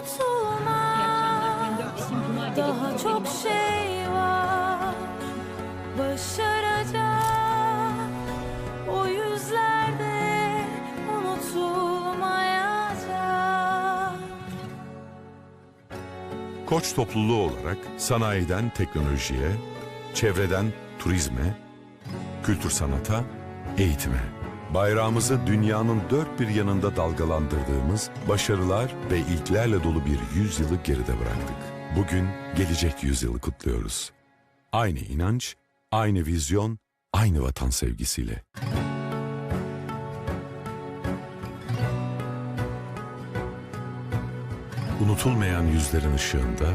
unutulmaz. Daha çok şey var başaracak. O yüzlerde unutulmayacak. Koç topluluğu olarak sanayiden teknolojiye, çevreden turizme, kültür sanata, eğitime, bayrağımızı dünyanın dört bir yanında dalgalandırdığımız başarılar ve ilklerle dolu bir yüzyılı geride bıraktık. Bugün gelecek yüzyılı kutluyoruz. Aynı inanç, aynı vizyon, aynı vatan sevgisiyle. Unutulmayan yüzlerin ışığında,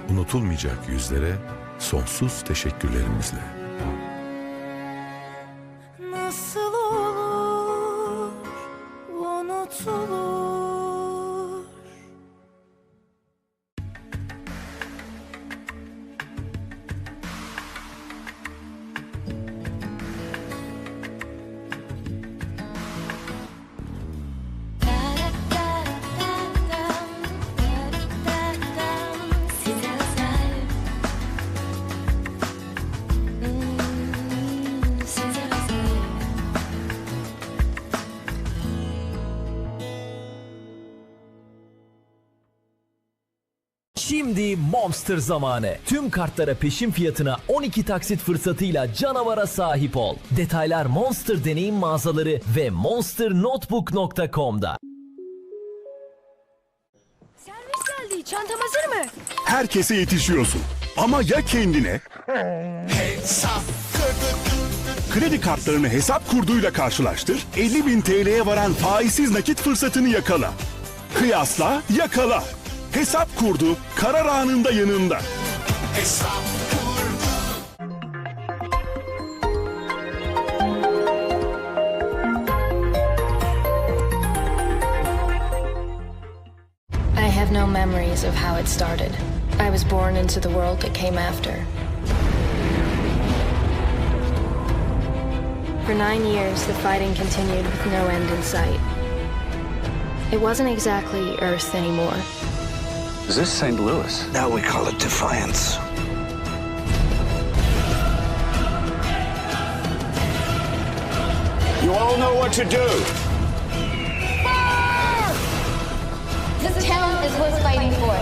unutulmayacak yüzlere sonsuz teşekkürlerimizle. Nasıl olur unutulur? Şimdi Monster zamanı. Tüm kartlara peşin fiyatına 12 taksit fırsatıyla canavara sahip ol. Detaylar Monster deneyim mağazaları ve monsternotebook.com'da. Servis geldi. Çantam hazır mı? Herkese yetişiyorsun. Ama ya kendine? Kredi kartlarını hesap kurduyla karşılaştır, 50.000 TL'ye varan faizsiz nakit fırsatını yakala. Kıyasla, yakala. Hesap kurdu, karar anında yanında. Hesap kurdu. I have no memories of how it started. I was born into the world that came after. For 9 years, the fighting continued with no end in sight. It wasn't exactly Earth anymore. Is this St. Louis? Now we call it Defiance. You all know what to do. Fire! This town is worth fighting for.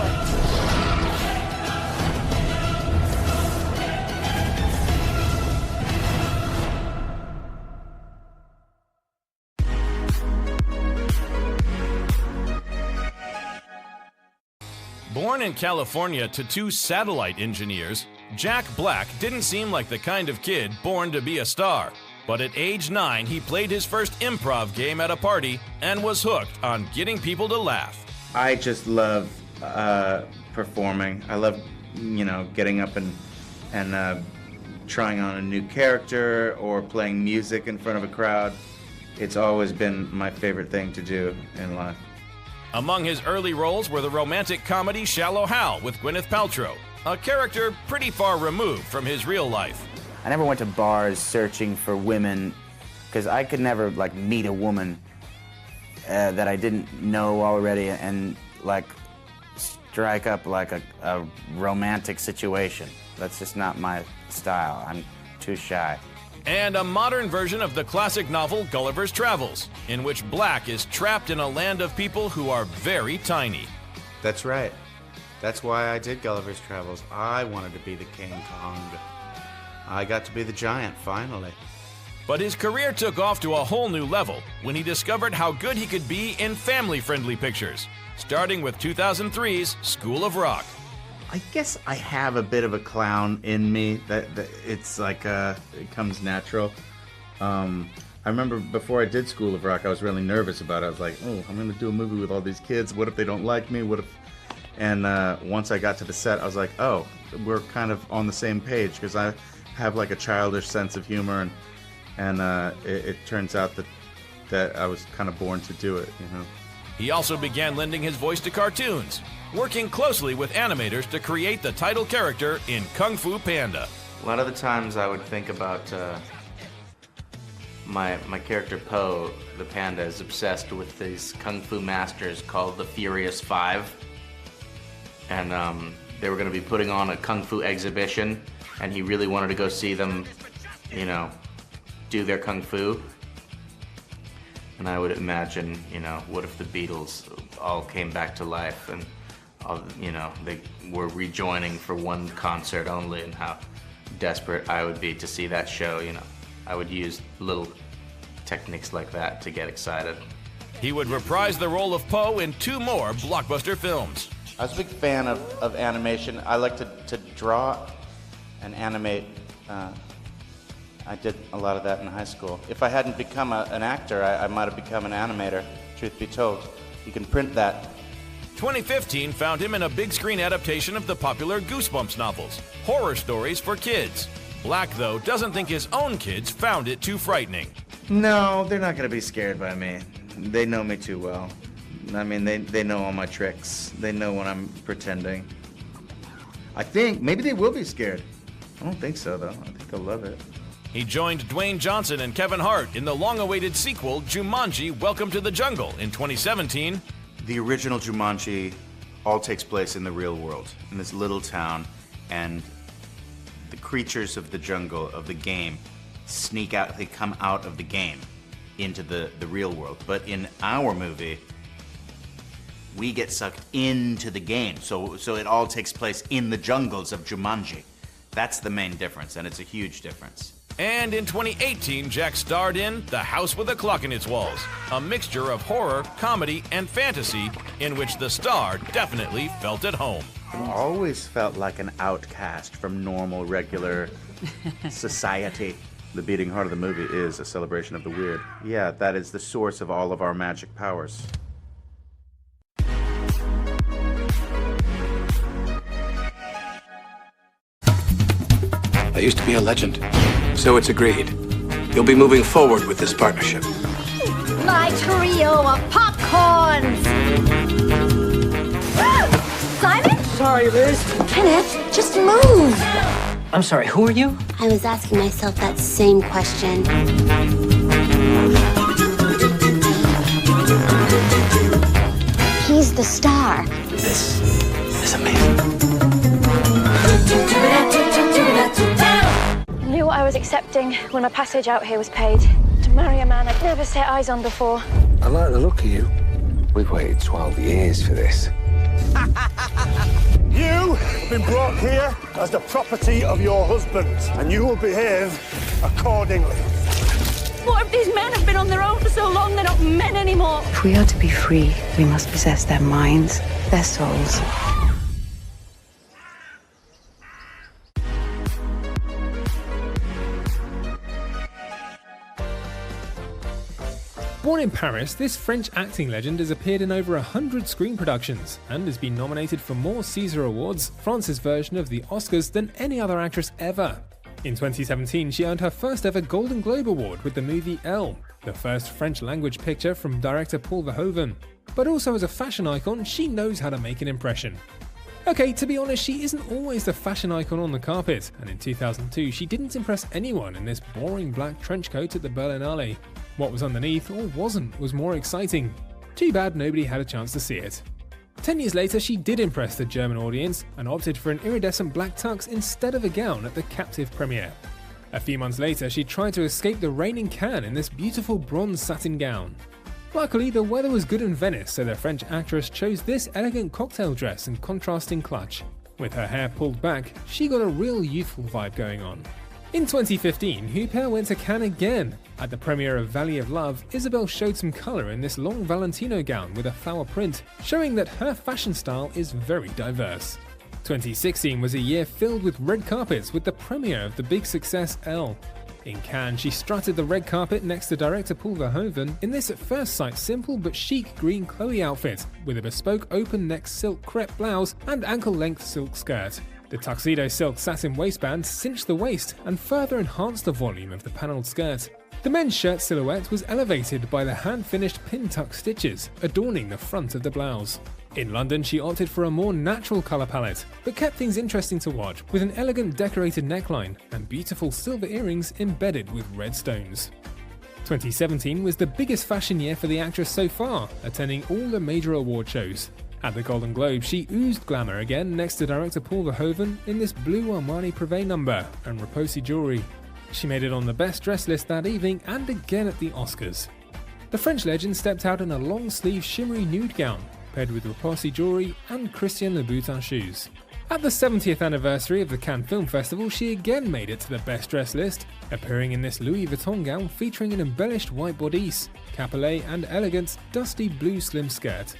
Born in California to two satellite engineers, Jack Black didn't seem like the kind of kid born to be a star. But at age 9, he played his first improv game at a party and was hooked on getting people to laugh. I just love performing. I love, getting up and trying on a new character or playing music in front of a crowd. It's always been my favorite thing to do in life. Among his early roles were the romantic comedy Shallow Hal with Gwyneth Paltrow, a character pretty far removed from his real life. I never went to bars searching for women because I could never meet a woman that I didn't know already and strike up a romantic situation. That's just not my style. I'm too shy. And a modern version of the classic novel Gulliver's Travels, in which Black is trapped in a land of people who are very tiny. That's right. That's why I did Gulliver's Travels. I wanted to be the King Kong. I got to be the giant, finally. But his career took off to a whole new level when he discovered how good he could be in family-friendly pictures, starting with 2003's School of Rock. I guess I have a bit of a clown in me. That it's it comes natural. I remember before I did School of Rock, I was really nervous about it. I was like, oh, I'm going to do a movie with all these kids. What if they don't like me? What if... And once I got to the set, I was like, oh, we're kind of on the same page because I have a childish sense of humor, and it turns out that I was kind of born to do it, He also began lending his voice to cartoons, working closely with animators to create the title character in Kung Fu Panda. A lot of the times I would think about my character Po, the panda, is obsessed with these Kung Fu masters called the Furious Five. and they were going to be putting on a kung fu exhibition, and he really wanted to go see them, you know, do their kung fu. And I would imagine, you know, what if the Beatles all came back to life and, you know, they were rejoining for one concert only, and how desperate I would be to see that show, you know. I would use little techniques like that to get excited. He would reprise the role of Poe in 2 more blockbuster films. I was a big fan of animation. I like to draw and animate. I did a lot of that in high school. If I hadn't become an actor, I might have become an animator, truth be told. You can print that. 2015 found him in a big screen adaptation of the popular Goosebumps novels, horror stories for kids. Black, though, doesn't think his own kids found it too frightening. No, they're not gonna be scared by me. They know me too well. I mean, they know all my tricks. They know when I'm pretending. I think maybe they will be scared. I don't think so, though. I think they'll love it. He joined Dwayne Johnson and Kevin Hart in the long-awaited sequel, Jumanji: Welcome to the Jungle, in 2017. The original Jumanji all takes place in the real world, in this little town, and the creatures of the jungle, of the game, sneak out, they come out of the game into the real world. But in our movie, we get sucked into the game, so it all takes place in the jungles of Jumanji. That's the main difference, and it's a huge difference. And in 2018, Jack starred in The House with a Clock in Its Walls, a mixture of horror, comedy, and fantasy in which the star definitely felt at home. I've always felt like an outcast from normal, regular society. The beating heart of the movie is a celebration of the weird. Yeah, that is the source of all of our magic powers. I used to be a legend, so it's agreed. You'll be moving forward with this partnership. My trio of popcorns! Simon? Sorry, Liz. Kenneth, just move! I'm sorry, who are you? I was asking myself that same question. He's the star. This is amazing. I knew what I was accepting when my passage out here was paid. To marry a man I'd never set eyes on before. I like the look of you. We've waited 12 years for this. You have been brought here as the property of your husband, and you will behave accordingly. What if these men have been on their own for so long they're not men anymore? If we are to be free, we must possess their minds, their souls. Born in Paris, this French acting legend has appeared in over 100 screen productions and has been nominated for more César Awards, France's version of the Oscars, than any other actress ever. In 2017, she earned her first ever Golden Globe Award with the movie Elle, the first French language picture from director Paul Verhoeven. But also as a fashion icon, she knows how to make an impression. Okay, to be honest, she isn't always the fashion icon on the carpet, and in 2002 she didn't impress anyone in this boring black trench coat at the Berlinale. What was underneath, or wasn't, was more exciting. Too bad nobody had a chance to see it. 10 years later, she did impress the German audience and opted for an iridescent black tux instead of a gown at the Captive premiere. A few months later, she tried to escape the rain in Cannes in this beautiful bronze satin gown. Luckily, the weather was good in Venice, so the French actress chose this elegant cocktail dress and contrasting clutch. With her hair pulled back, she got a real youthful vibe going on. In 2015, Huppert went to Cannes again. At the premiere of Valley of Love, Isabelle showed some colour in this long Valentino gown with a flower print, showing that her fashion style is very diverse. 2016 was a year filled with red carpets with the premiere of the big success Elle. In Cannes, she strutted the red carpet next to director Paul Verhoeven in this at first sight simple but chic green Chloe outfit with a bespoke open-neck silk crepe blouse and ankle-length silk skirt. The tuxedo silk satin waistband cinched the waist and further enhanced the volume of the panelled skirt. The men's shirt silhouette was elevated by the hand-finished pin-tuck stitches adorning the front of the blouse. In London, she opted for a more natural colour palette, but kept things interesting to watch with an elegant decorated neckline and beautiful silver earrings embedded with red stones. 2017 was the biggest fashion year for the actress so far, attending all the major award shows. At the Golden Globe, she oozed glamour again next to director Paul Verhoeven in this blue Armani Privé number and Repossi jewelry. She made it on the Best Dressed list that evening and again at the Oscars. The French legend stepped out in a long-sleeve shimmery nude gown, paired with Repossi jewelry and Christian Louboutin shoes. At the 70th anniversary of the Cannes Film Festival, she again made it to the Best Dressed list, appearing in this Louis Vuitton gown featuring an embellished white bodice, capelet and elegant, dusty blue slim skirt.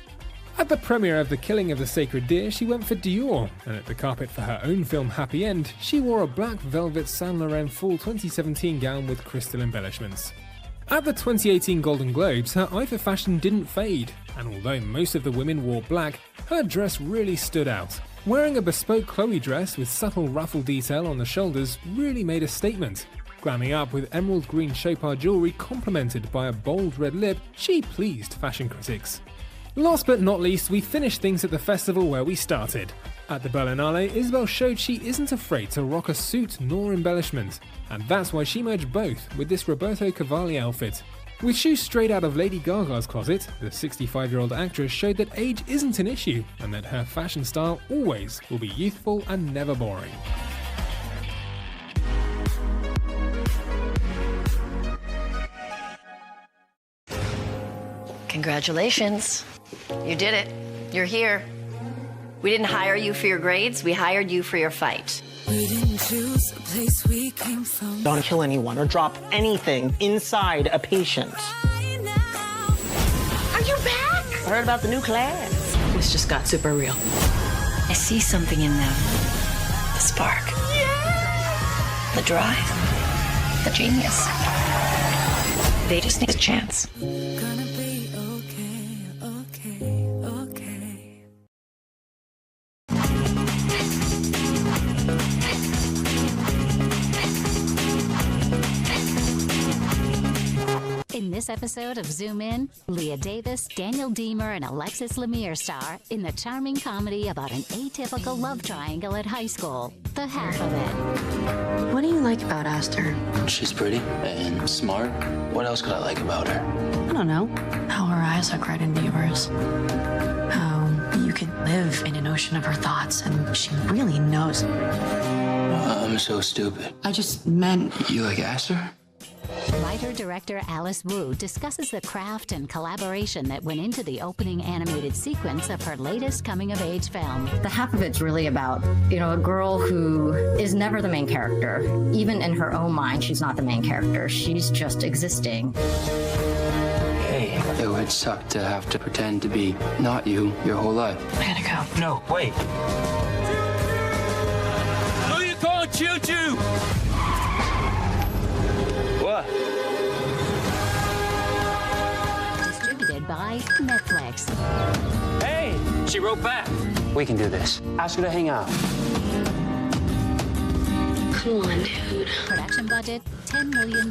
At the premiere of The Killing of the Sacred Deer, she went for Dior, and at the carpet for her own film Happy End, she wore a black velvet Saint Laurent Fall 2017 gown with crystal embellishments. At the 2018 Golden Globes, her eye for fashion didn't fade, and although most of the women wore black, her dress really stood out. Wearing a bespoke Chloe dress with subtle ruffle detail on the shoulders really made a statement. Glamming up with emerald green Chopard jewelry complemented by a bold red lip, she pleased fashion critics. Last but not least, we finished things at the festival where we started. At the Berlinale, Isabel showed she isn't afraid to rock a suit nor embellishment, and that's why she merged both with this Roberto Cavalli outfit. With shoes straight out of Lady Gaga's closet, the 65-year-old actress showed that age isn't an issue and that her fashion style always will be youthful and never boring. Congratulations. You did it. You're here. We didn't hire you for your grades, we hired you for your fight. We didn't choose the place we came from. Don't kill anyone or drop anything inside a patient. Are you back? I heard about the new class. This just got super real. I see something in them. The spark. Yeah. The drive. The genius. They just need a chance. Gonna be okay, okay, okay. In this episode of Zoom In, Leah Davis, Daniel Deemer, and Alexis Lemire star in the charming comedy about an atypical love triangle at high school, The Half of It. What do you like about Aster? She's pretty and smart. What else could I like about her? I don't know. How her eyes look right into yours. How you could live in an ocean of her thoughts and she really knows. I'm so stupid. I just meant... You like Aster? Writer-director Alice Wu discusses the craft and collaboration that went into the opening animated sequence of her latest coming-of-age film. The Half of It's really about, a girl who is never the main character. Even in her own mind, she's not the main character. She's just existing. Hey, it would suck to have to pretend to be not you your whole life. I gotta go. No, wait. Who you call Choo-Choo? What? Distributed by Netflix. Hey, she wrote back. We can do this. Ask her to hang out. Come on, dude. Production budget, $10 million.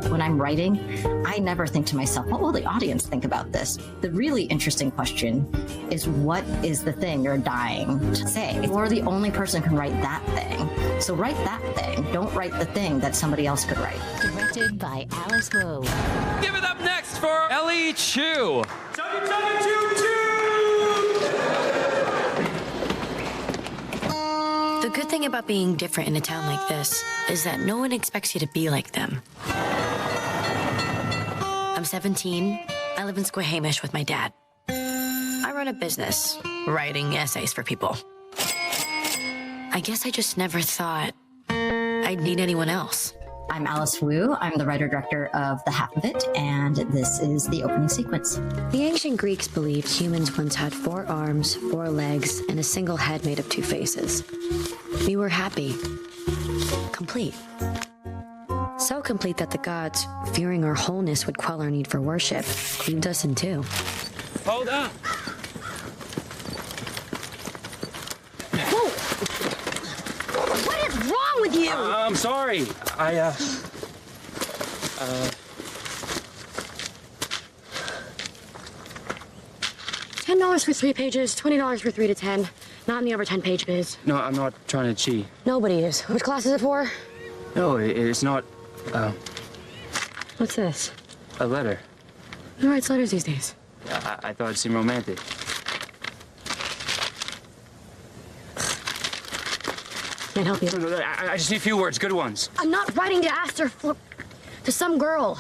When I'm writing, I never think to myself, what will the audience think about this? The really interesting question is, what is the thing you're dying to say? You're the only person who can write that thing. So write that thing. Don't write the thing that somebody else could write. Directed by Alice Wu. Give it up next for Ellie Chu. The good thing about being different in a town like this is that no one expects you to be like them. I'm 17. I live in Squahamish with my dad. I run a business, writing essays for people. I guess I just never thought I'd need anyone else. I'm Alice Wu. I'm the writer-director of The Half of It, and this is the opening sequence. The ancient Greeks believed humans once had 4 arms, 4 legs, and a single head made of 2 faces. We were happy. Complete. So complete that the gods, fearing our wholeness would quell our need for worship, cleaved us in 2. Hold up. Whoa! What is wrong with you? I'm sorry. $10 for 3 pages, $20 for 3 to 10. Not in the over 10-page biz. No, I'm not trying to cheat. Nobody is. Which class is it for? No, it's not, What's this? a letter. Who writes letters these days? I thought it seemed romantic. Can't help you. I just need a few words, good ones. I'm not writing to ask her to some girl.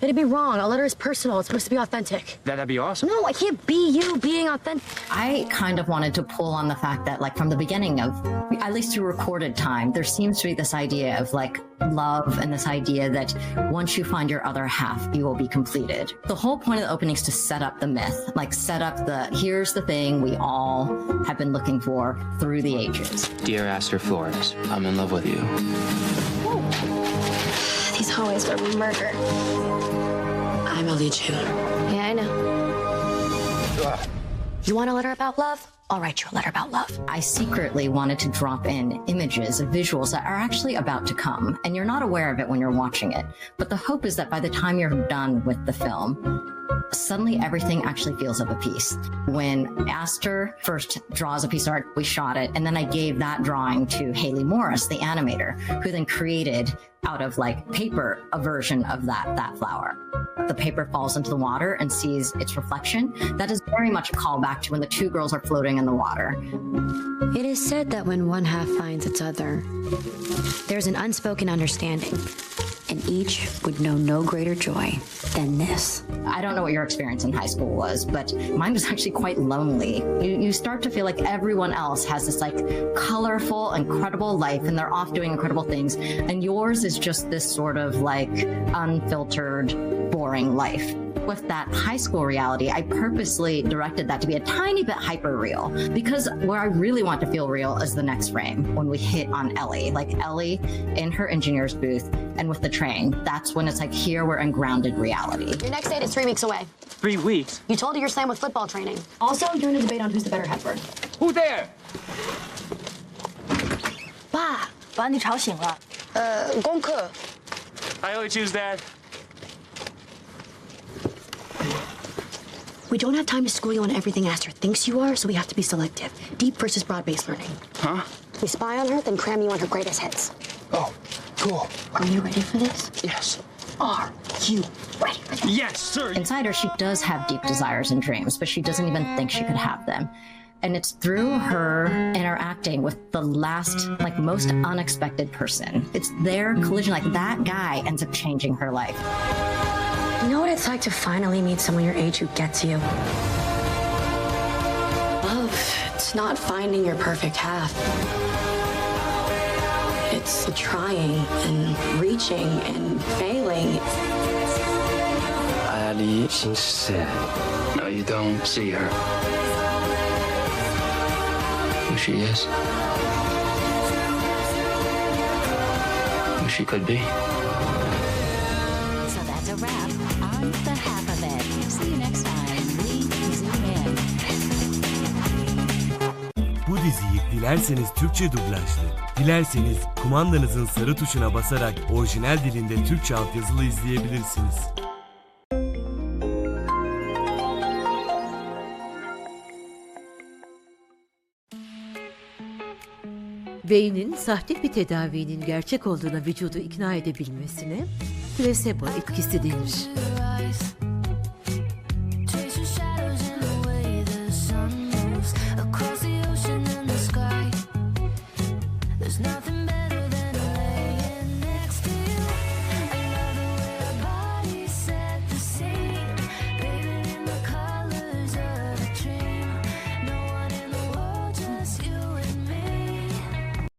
It'd be wrong. A letter is personal. It's supposed to be authentic. That'd be awesome. No, I can't be you being authentic. I kind of wanted to pull on the fact that, like, from the beginning of, at least through recorded time, there seems to be this idea of, like, love and this idea that once you find your other half, you will be completed. The whole point of the opening is to set up the myth, like, set up here's the thing we all have been looking for through the ages. Dear Aster Flores, I'm in love with you. These hallways were murder. I'm a lead too. Yeah, I know. You want a letter about love? I'll write you a letter about love. I secretly wanted to drop in images of visuals that are actually about to come, and you're not aware of it when you're watching it. But the hope is that by the time you're done with the film, suddenly everything actually feels of a piece. When Aster first draws a piece of art, we shot it, and then I gave that drawing to Haley Morris, the animator, who then created out of like paper a version of that flower. The paper falls into the water and sees its reflection. That is very much a callback to when the two girls are floating in the water. It is said that when one half finds its other, there's an unspoken understanding, and each would know no greater joy than this. I don't know what your experience in high school was, but mine was actually quite lonely. You start to feel like everyone else has this like colorful, incredible life, and they're off doing incredible things, and yours is just this sort of like unfiltered, boring life. With that high school reality, I purposely directed that to be a tiny bit hyper real, because where I really want to feel real is the next frame when we hit on Ellie, like Ellie in her engineer's booth and with the train. That's when it's like, here we're in grounded reality. Your next date is 3 weeks away. 3 weeks? You told her you're slammed with football training. Also, you're in a debate on who's the better heifer. Who there? 爸，把你吵醒了。功课。 I only choose that. We don't have time to school you on everything Aster thinks you are, so we have to be selective. Deep versus broad-based learning. Huh? We spy on her, then cram you on her greatest hits. Oh, cool. Are you ready for this? Yes. Are you ready for this? Yes, sir. Inside her, she does have deep desires and dreams, but she doesn't even think she could have them. And it's through her interacting with the last, like, most unexpected person. It's their collision, like, that guy ends up changing her life. You know what it's like to finally meet someone your age who gets you? Love, it's not finding your perfect half. It's trying and reaching and failing. Ali sincere. No, you don't see her. Who she is. Who she could be. So that's a wrap on The Half of It. See you next time. We zoom in. Bu diziyi dilerseniz Türkçe dublajlı, dilerseniz kumandanızın sarı tuşuna basarak orijinal dilinde Türkçe altyazılı izleyebilirsiniz. Beynin sahte bir tedavinin gerçek olduğuna vücudu ikna edebilmesine plasebo etkisi denir.